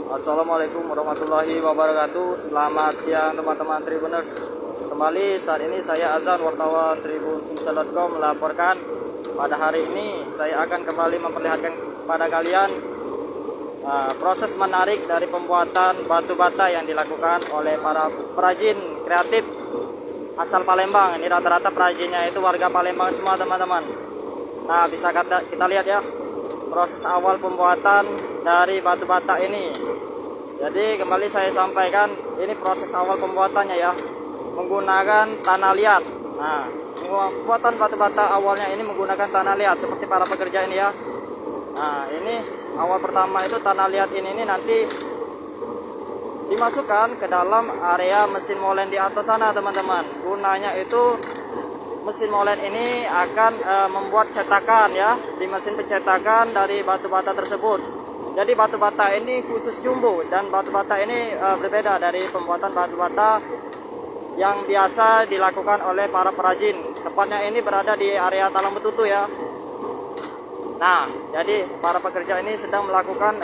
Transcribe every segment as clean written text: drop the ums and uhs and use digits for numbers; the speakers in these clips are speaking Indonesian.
Assalamualaikum warahmatullahi wabarakatuh. Selamat siang teman-teman Tribuners. Kembali saat ini saya Azan, wartawan Tribun.com melaporkan. Pada hari ini saya akan kembali memperlihatkan kepada kalian proses menarik dari pembuatan batu bata yang dilakukan oleh para perajin kreatif asal Palembang. Ini rata-rata perajinnya itu warga Palembang semua teman-teman. Nah, bisa kita lihat ya proses awal pembuatan dari batu bata ini. Jadi kembali saya sampaikan, ini proses awal pembuatannya ya, menggunakan tanah liat. Nah, pembuatan batu bata awalnya ini menggunakan tanah liat seperti para pekerja ini ya. Nah, ini awal pertama itu tanah liat ini nanti dimasukkan ke dalam area mesin molen di atas sana teman-teman. Gunanya itu mesin molen ini akan membuat cetakan ya di mesin pencetakan dari batu bata tersebut. Jadi batu bata ini khusus jumbo, dan batu bata ini berbeda dari pembuatan batu bata yang biasa dilakukan oleh para perajin. Tepatnya ini berada di area Talang Betutu ya. Nah, jadi para pekerja ini sedang melakukan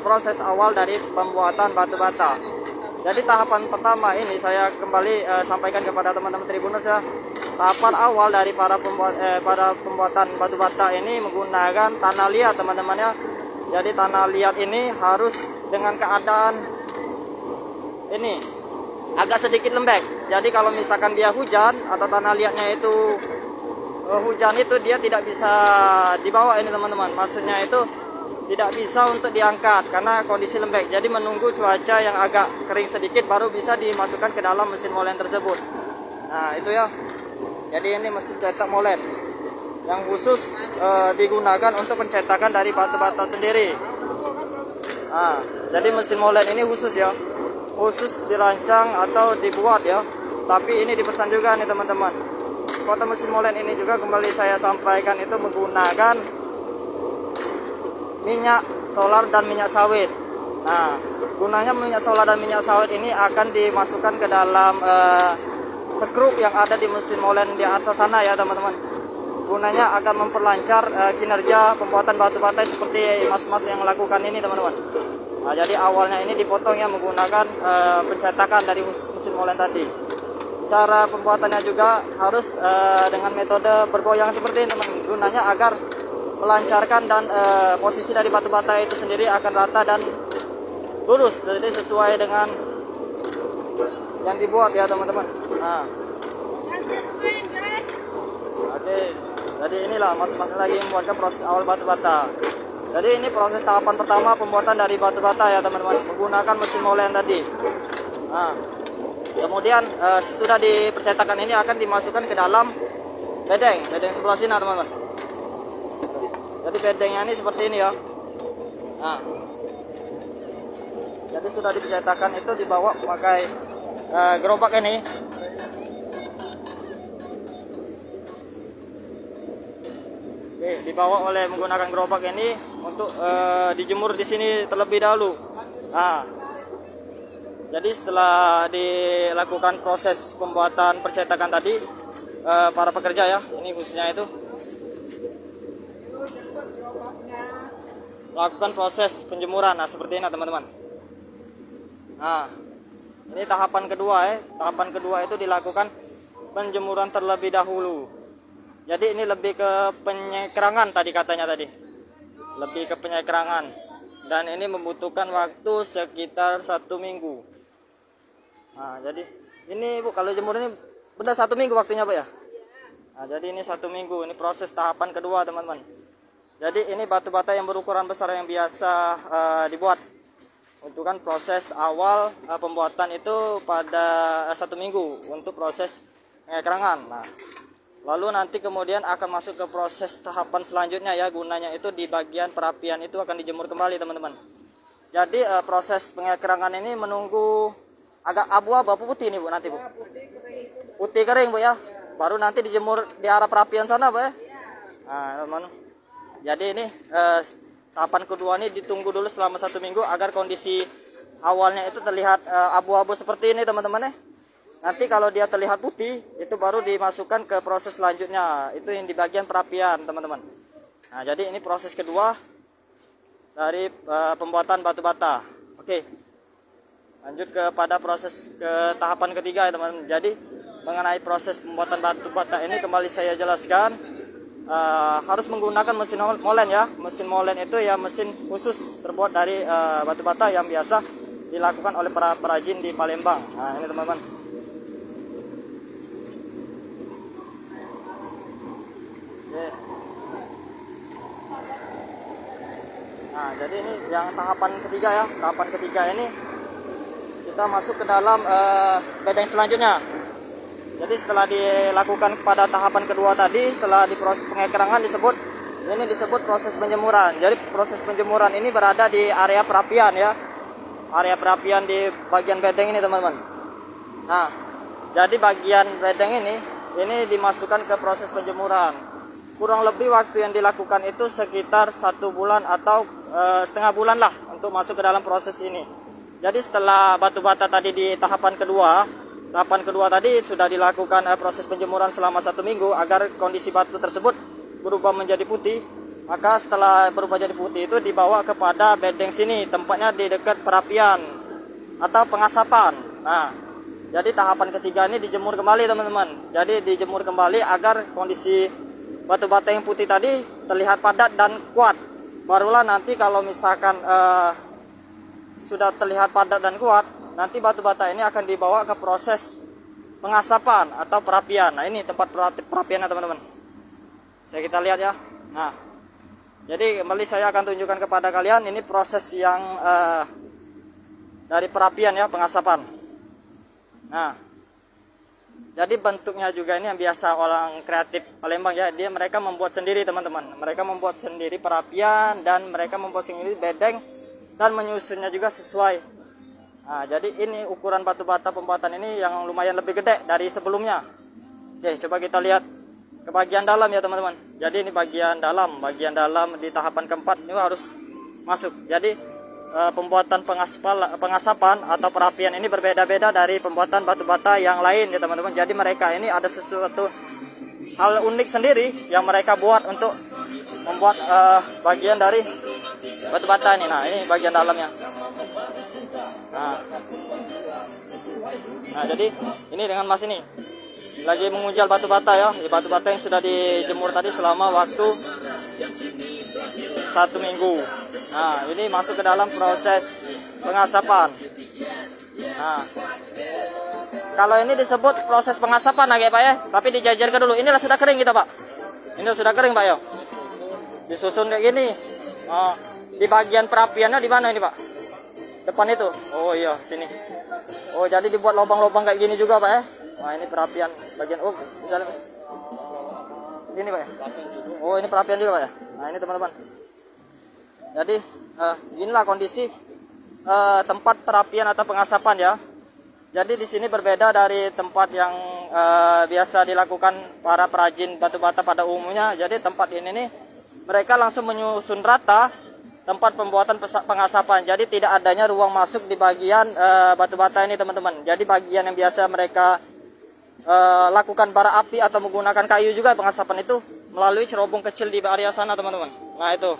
proses awal dari pembuatan batu bata. Jadi tahapan pertama ini saya kembali sampaikan kepada teman-teman Tribuners ya. Tahapan awal dari para pembuatan batu bata ini menggunakan tanah liat teman-teman ya. Jadi tanah liat ini harus dengan keadaan ini agak sedikit lembek. Jadi kalau misalkan dia hujan atau tanah liatnya itu hujan itu dia tidak bisa dibawa ini teman-teman. Maksudnya itu tidak bisa untuk diangkat karena kondisi lembek. Jadi menunggu cuaca yang agak kering sedikit baru bisa dimasukkan ke dalam mesin molen tersebut. Nah, itu ya. Jadi ini mesin cetak molen yang khusus digunakan untuk pencetakan dari batu bata sendiri. Nah, jadi mesin molen ini khusus ya, khusus dirancang atau dibuat ya. Tapi ini dipesan juga nih teman-teman. Kota mesin molen ini juga kembali saya sampaikan itu menggunakan minyak solar dan minyak sawit. Nah, gunanya minyak solar dan minyak sawit ini akan dimasukkan ke dalam skrup yang ada di mesin molen di atas sana ya teman-teman. Gunanya akan memperlancar kinerja pembuatan batu bata seperti mas-mas yang melakukan ini teman-teman. Nah, jadi awalnya ini dipotong ya menggunakan pencetakan dari mesin molen tadi. Cara pembuatannya juga harus dengan metode bergoyang seperti ini teman-teman. Gunanya agar melancarkan dan posisi dari batu bata itu sendiri akan rata dan lurus, jadi sesuai dengan yang dibuat ya teman-teman. Nah, oke, jadi inilah mas-mas lagi membuatkan proses awal batu bata. Jadi ini proses tahapan pertama pembuatan dari batu bata ya teman-teman, menggunakan mesin molen tadi. Nah, kemudian sesudah dipercetakan ini akan dimasukkan ke dalam bedeng sebelah sini teman-teman. Jadi bedengnya ini seperti ini ya. Nah, jadi sudah dipercetakan itu dibawa pakai gerobak ini. Oke, dibawa oleh menggunakan gerobak ini untuk dijemur di sini terlebih dahulu. Nah, jadi setelah dilakukan proses pembuatan percetakan tadi, para pekerja ya, ini khususnya itu melakukan proses penjemuran. Nah, seperti ini teman-teman. Nah, ini tahapan kedua ya. Tahapan kedua itu dilakukan penjemuran terlebih dahulu. Jadi ini lebih ke penyekerangan tadi katanya tadi. Lebih ke penyekerangan. Dan ini membutuhkan waktu sekitar 1 minggu. Nah, jadi ini Bu, kalau jemur ini benar 1 minggu waktunya Bu ya. Nah, jadi ini 1 minggu. Ini proses tahapan kedua teman-teman. Jadi ini batu bata yang berukuran besar yang biasa dibuat. Untuk kan proses awal pembuatan itu pada 1 minggu untuk proses pengekerangan. Nah, lalu nanti kemudian akan masuk ke proses tahapan selanjutnya ya. Gunanya itu di bagian perapian itu akan dijemur kembali teman-teman. Jadi proses pengekerangan ini menunggu agak abu-abu apa putih nih Bu nanti Bu? Putih kering Bu ya. Baru nanti dijemur di arah perapian sana Bu ya. Nah teman-teman. Jadi ini tahapan kedua ini ditunggu dulu selama 1 minggu agar kondisi awalnya itu terlihat abu-abu seperti ini teman-teman ya. Nanti kalau dia terlihat putih itu baru dimasukkan ke proses selanjutnya, itu yang di bagian perapian teman-teman. Nah, jadi ini proses kedua dari pembuatan batu bata. Oke, lanjut kepada proses ke tahapan ketiga ya teman-teman. Jadi mengenai proses pembuatan batu bata ini kembali saya jelaskan, harus menggunakan mesin molen ya. Mesin molen itu ya mesin khusus terbuat dari batu bata yang biasa dilakukan oleh para perajin di Palembang. Nah ini teman-teman. Nah jadi ini yang tahapan ketiga ya. Tahapan ketiga ini kita masuk ke dalam bedeng selanjutnya. Jadi setelah dilakukan pada tahapan kedua tadi, setelah diproses pengekerangan ini disebut proses penjemuran. Jadi proses penjemuran ini berada di area perapian ya. Area perapian di bagian bedeng ini teman-teman. Nah, jadi bagian bedeng ini dimasukkan ke proses penjemuran. Kurang lebih waktu yang dilakukan itu sekitar 1 bulan atau setengah bulan lah untuk masuk ke dalam proses ini. Jadi setelah batu bata tadi di tahapan kedua tadi sudah dilakukan proses penjemuran selama 1 minggu agar kondisi batu tersebut berubah menjadi putih. Maka setelah berubah jadi putih itu dibawa kepada bedeng sini, tempatnya di dekat perapian atau pengasapan. Nah, jadi tahapan ketiga ini dijemur kembali teman-teman. Jadi dijemur kembali agar kondisi batu bata yang putih tadi terlihat padat dan kuat. Barulah nanti kalau misalkan sudah terlihat padat dan kuat, nanti batu bata ini akan dibawa ke proses pengasapan atau perapian. Nah ini tempat perapiannya teman-teman. Kita lihat ya. Nah, jadi kembali saya akan tunjukkan kepada kalian ini proses yang dari perapian ya, pengasapan. Nah, jadi bentuknya juga ini yang biasa orang kreatif Palembang ya, mereka membuat sendiri teman-teman. Mereka membuat sendiri perapian dan mereka membuat sendiri bedeng dan menyusunnya juga sesuai. Nah, jadi ini ukuran batu bata pembuatan ini yang lumayan lebih gede dari sebelumnya. Oke, coba kita lihat ke bagian dalam ya teman-teman. Jadi ini bagian dalam di tahapan keempat ini harus masuk. Jadi pembuatan pengasapan atau perapian ini berbeda-beda dari pembuatan batu bata yang lain ya teman-teman. Jadi mereka ini ada sesuatu hal unik sendiri yang mereka buat untuk membuat bagian dari batu bata ini. Nah ini bagian dalamnya. Nah jadi ini dengan mas ini lagi mengunjal batu bata ya, batu bata yang sudah dijemur tadi selama waktu 1 minggu. Nah ini masuk ke dalam proses pengasapan. Nah kalau ini disebut proses pengasapan agak Pak ya, tapi dijajarkan dulu. Inilah sudah kering kita Pak. Ini sudah kering Pak ya. Disusun kayak gini. Di bagian perapiannya di mana ini Pak? Depan itu. Oh iya sini. Oh jadi dibuat lubang-lubang kayak gini juga Pak ya. Nah ini perapian bagian misalnya ini Pak ya. Oh ini perapian juga Pak ya. Nah ini teman-teman. Jadi inilah kondisi tempat perapian atau pengasapan ya. Jadi di sini berbeda dari tempat yang biasa dilakukan para perajin batu bata pada umumnya. Jadi tempat ini nih mereka langsung menyusun rata tempat pembuatan pengasapan. Jadi tidak adanya ruang masuk di bagian batu bata ini teman-teman. Jadi bagian yang biasa mereka lakukan bara api atau menggunakan kayu juga pengasapan itu melalui cerobong kecil di area sana teman-teman. Nah itu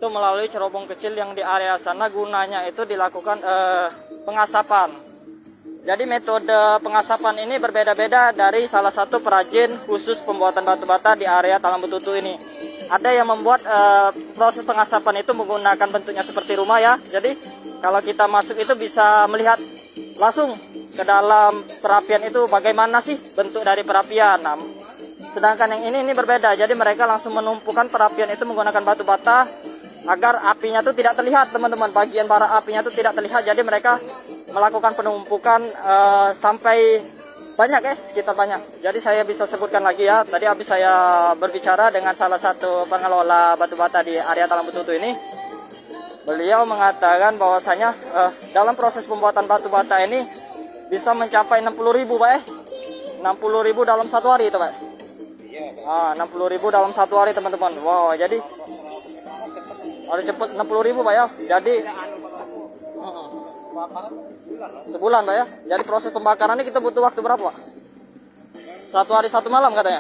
melalui cerobong kecil yang di area sana gunanya itu dilakukan pengasapan. Jadi metode pengasapan ini berbeda-beda dari salah satu perajin khusus pembuatan batu bata di area Talang Betutu ini. Ada yang membuat proses pengasapan itu menggunakan bentuknya seperti rumah ya. Jadi kalau kita masuk itu bisa melihat langsung ke dalam perapian itu bagaimana sih bentuk dari perapian. Nah, sedangkan yang ini berbeda. Jadi mereka langsung menumpukan perapian itu menggunakan batu bata agar apinya itu tidak terlihat teman-teman. Bagian bara apinya itu tidak terlihat. Jadi mereka melakukan penumpukan sampai banyak sekitar banyak. Jadi saya bisa sebutkan lagi ya. Tadi habis saya berbicara dengan salah satu pengelola batu bata di area Talang Betutu ini. Beliau mengatakan bahwasanya dalam proses pembuatan batu bata ini bisa mencapai 60.000 Pak 60.000 dalam 1 hari itu Pak. 60.000 dalam 1 hari teman-teman. Wow, jadi harus cepat 60.000 Pak ya. Jadi sebulan Pak ya. Jadi proses pembakaran ini kita butuh waktu berapa Pak? 1 hari 1 malam katanya.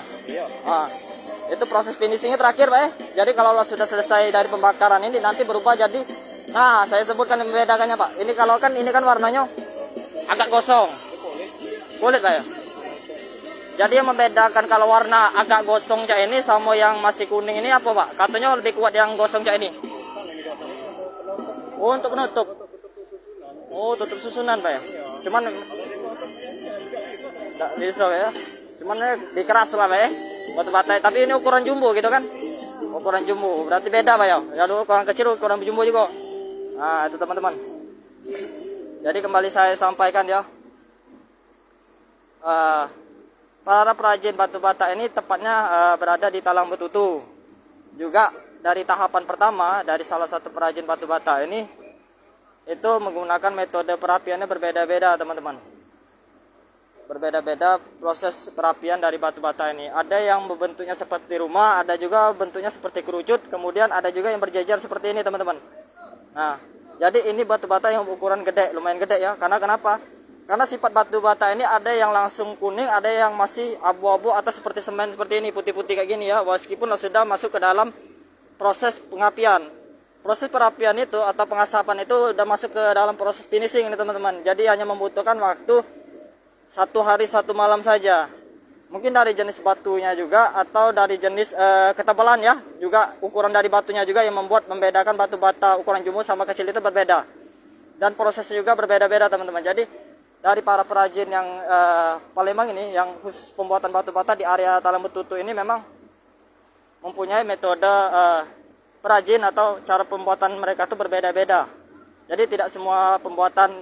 Itu proses finishingnya terakhir Pak ya. Jadi kalau sudah selesai dari pembakaran ini nanti berubah jadi Nah, saya sebutkan yang membedakannya, Pak. Ini kalau kan ini kan warnanya agak gosong. Kulit, Pak ya. Jadi yang membedakan kalau warna agak gosong cak ini sama yang masih kuning ini apa, Pak? Katanya lebih kuat yang gosong cak ini. Oh, untuk penutup. Oh, tutup susunan, Pak ya. Cuman enggak bisa ya. Cuman dikeras lah, Pak ya. Batu bata, tapi ini ukuran jumbo gitu kan? Ukuran jumbo. Berarti beda, Pak ya. Ya dulu ukuran kecil, ukuran jumbo juga. Nah, itu teman-teman. Jadi kembali saya sampaikan ya. Para perajin batu bata ini tepatnya berada di Talang Betutu. Juga dari tahapan pertama dari salah satu perajin batu bata ini itu menggunakan metode perapiannya berbeda-beda, teman-teman. Berbeda-beda proses perapian dari batu bata ini. Ada yang bentuknya seperti rumah, ada juga bentuknya seperti kerucut, kemudian ada juga yang berjejer seperti ini, teman-teman. Nah, jadi ini batu bata yang ukuran gede, lumayan gede ya. Karena kenapa? Karena sifat batu bata ini ada yang langsung kuning, ada yang masih abu-abu atau seperti semen seperti ini, putih-putih kayak gini ya. Meskipun sudah masuk ke dalam proses pengapian. Proses perapian itu atau pengasapan itu udah masuk ke dalam proses finishing ini, teman-teman. Jadi hanya membutuhkan waktu 1 hari 1 malam saja. Mungkin dari jenis batunya juga atau dari jenis ketebalan ya. Juga ukuran dari batunya juga yang membedakan batu bata ukuran jumbo sama kecil itu berbeda. Dan prosesnya juga berbeda-beda, teman-teman. Jadi dari para perajin yang Palembang ini, yang khusus pembuatan batu bata di area Talang Betutu ini memang mempunyai metode perajin atau cara pembuatan mereka itu berbeda-beda. Jadi tidak semua pembuatan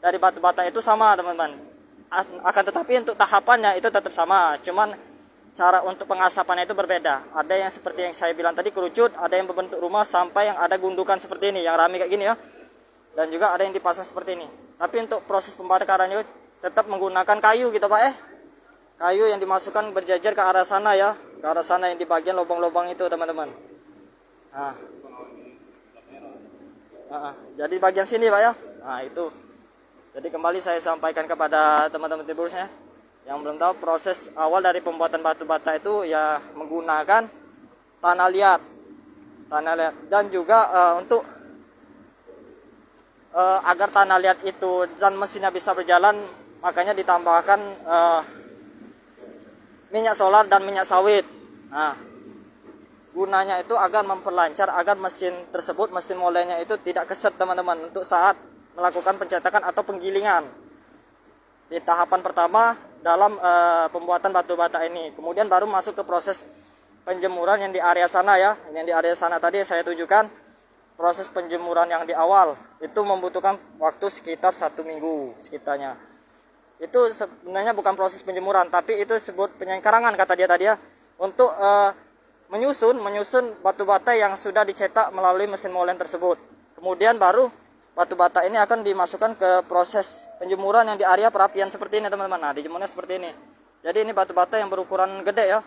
dari batu bata itu sama, teman-teman. Akan tetapi untuk tahapannya itu tetap sama, cuman cara untuk pengasapannya itu berbeda. Ada yang seperti yang saya bilang tadi kerucut, ada yang berbentuk rumah sampai yang ada gundukan seperti ini, yang rami kayak gini ya. Dan juga ada yang dipasang seperti ini. Tapi untuk proses pembakarannya tetap menggunakan kayu gitu, Pak. Kayu yang dimasukkan berjajar ke arah sana ya. Ke arah sana yang di bagian lubang-lubang itu, teman-teman. Jadi bagian sini, Pak ya. Nah, itu. Jadi kembali saya sampaikan kepada teman-teman tribunersnya yang belum tahu, proses awal dari pembuatan batu bata itu ya menggunakan tanah liat. Dan juga untuk agar tanah liat itu dan mesinnya bisa berjalan, makanya ditambahkan minyak solar dan minyak sawit. Nah, gunanya itu agar memperlancar, agar mesin tersebut, mesin molennya itu tidak keset, teman-teman, untuk saat melakukan pencetakan atau penggilingan di tahapan pertama dalam pembuatan batu bata ini. Kemudian baru masuk ke proses penjemuran yang di area sana ya. Ini yang di area sana tadi saya tunjukkan. Proses penjemuran yang di awal itu membutuhkan waktu sekitar 1 minggu sekitarnya. Itu sebenarnya bukan proses penjemuran, tapi itu disebut penyengkarangan kata dia tadi ya, untuk menyusun batu bata yang sudah dicetak melalui mesin molen tersebut. Kemudian baru batu bata ini akan dimasukkan ke proses penjemuran yang di area perapian seperti ini, teman-teman. Nah, dijemurnya seperti ini. Jadi ini batu bata yang berukuran gede ya,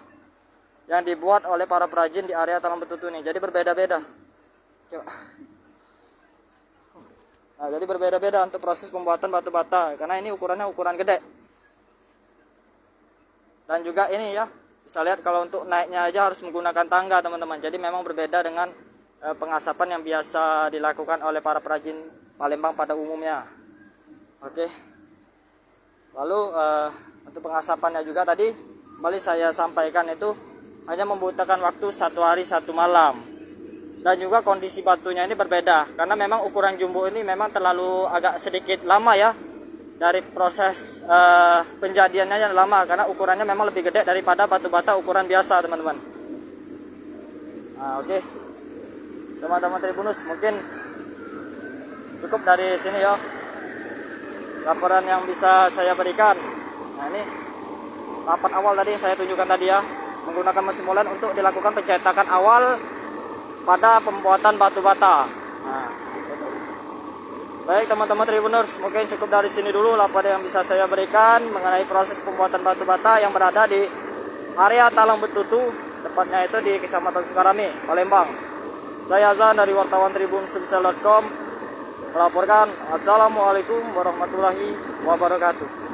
yang dibuat oleh para perajin di area Talang Betutu ini. Jadi berbeda-beda. Nah, jadi berbeda-beda untuk proses pembuatan batu bata karena ini ukurannya ukuran gede. Dan juga ini ya, bisa lihat kalau untuk naiknya aja harus menggunakan tangga, teman-teman. Jadi memang berbeda dengan pengasapan yang biasa dilakukan oleh para perajin Palembang pada umumnya. Oke. Lalu untuk pengasapannya juga tadi kembali saya sampaikan itu hanya membutuhkan waktu 1 hari 1 malam. Dan juga kondisi batunya ini berbeda karena memang ukuran jumbo ini memang terlalu agak sedikit lama ya. Dari proses penjadiannya yang lama karena ukurannya memang lebih gede daripada batu bata ukuran biasa, teman-teman. Nah, oke. Teman-teman Tribunus, mungkin cukup dari sini ya laporan yang bisa saya berikan. Nah, ini tahapan awal tadi saya tunjukkan tadi ya, menggunakan mesin molen untuk dilakukan pencetakan awal pada pembuatan batu bata. Nah, baik teman-teman Tribuners, mungkin cukup dari sini dulu laporan yang bisa saya berikan mengenai proses pembuatan batu bata yang berada di area Talang Betutu, tepatnya itu di Kecamatan Sukarami, Palembang. Saya Azan dari wartawan tribun.com melaporkan. Assalamualaikum warahmatullahi wabarakatuh.